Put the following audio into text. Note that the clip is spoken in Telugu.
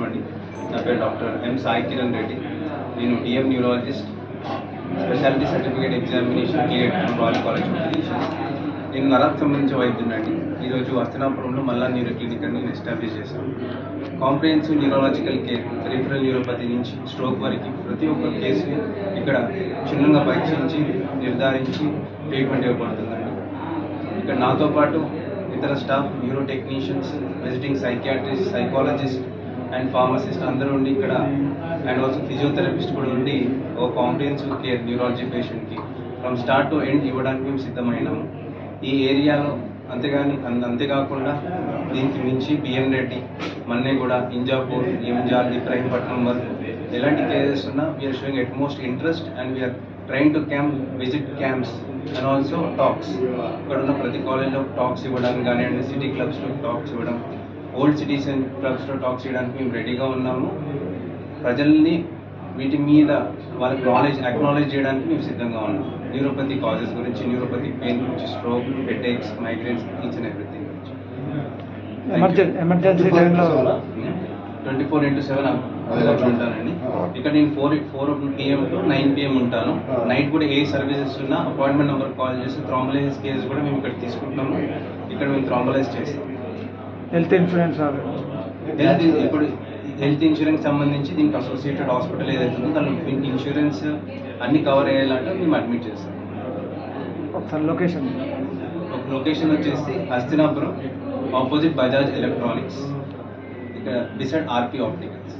అండి. నా పేరు డాక్టర్ ఎం సాయి కిరణ్ రెడ్డి. నేను DM neurologist, speciality certificate examination clear royal college of physicians. నేను నరాకు సంబంధించిన వైద్యుడినండి. ఈరోజు హస్తినాపురంలో మల్లా న్యూరో క్లినిక్ అని నేను ఎస్టాబ్లిష్ చేశాను. Comprehensive neurological care, peripheral neuropathy నుంచి స్ట్రోక్ వరకు ప్రతి ఒక్క కేసుని ఇక్కడ క్షుణ్ణంగా పరీక్షించి నిర్ధారించి ట్రీట్మెంట్ ఇవ్వబడుతుందండి. ఇక్కడ నాతో పాటు ఇతర staff, neuro technicians, visiting psychiatrist, psychologist and pharmacist అందరూ ఉండి ఇక్కడ, అండ్ ఆల్సో ఫిజియోథెరపిస్ట్ కూడా ఉండి ఒక కాంప్రిహెన్సివ్ కేర్ న్యూరాలజీ పేషెంట్కి ఫ్రమ్ స్టార్ట్ టు ఎండ్ ఇవ్వడానికి మేము సిద్ధమైనాము. ఈ ఏరియాలో అంతేకాకుండా దీనికి మించి బిఎం రెడ్డి, మన్నేగూడ, ఇంజాపూర్, ఎంజాల్, ఇబ్రాహీంపట్నం వరకు ఎలాంటి కేసెస్ ఉన్నా we're showing utmost interest and we're trying to visit camps and also talks. ఇక్కడ ఉన్న ప్రతి కాలేజ్లో టాక్స్ ఇవ్వడానికి కానివ్వండి, సిటీ క్లబ్స్లో టాక్స్ ఇవ్వడం, ఓల్డ్ సిటీస్ అండ్ క్లబ్స్లో టాక్స్ ఇవ్వడానికి మేము రెడీగా ఉన్నాము. ప్రజల్ని వీటి మీద వాళ్ళకి అక్నాలెడ్జ్ చేయడానికి మేము సిద్ధంగా ఉన్నాం. న్యూరోపతి కాజెస్ గురించి, న్యూరోపతి పెయిన్ గురించి, stroke, headaches, migrants, each and everything గురించి. ఎమర్జెన్సీ టైంలో 24/7 అవైలబుల్ ఉంటానండి. ఇక్కడ నేను 4 PM టు 9 PM ఉంటాను. నైట్ కూడా ఏ సర్వీసెస్ ఉన్నా అపాయింట్మెంట్ నెంబర్ కాల్ చేసి థ్రాంబలైసిస్ కేసు కూడా మేము ఇక్కడ తీసుకుంటాము. ఇక్కడ మేము థ్రాంబలైజ్ చేస్తాం. హెల్త్ ఇన్సూరెన్స్ ఇప్పుడు హెల్త్ ఇన్సూరెన్స్ సంబంధించి దీనికి అసోసియేటెడ్ హాస్పిటల్ ఏదైతే ఉందో దాని ఇన్సూరెన్స్ అన్ని కవర్ అయ్యేలాగా మేము అడ్మిట్ చేస్తాం. ఒకసారి లొకేషన్ వచ్చేసి హస్తినాపురం, ఆపోజిట్ బజాజ్ ఎలక్ట్రానిక్స్, ఇక్కడ బిసైడ్ ఆర్పి ఆప్టికల్స్.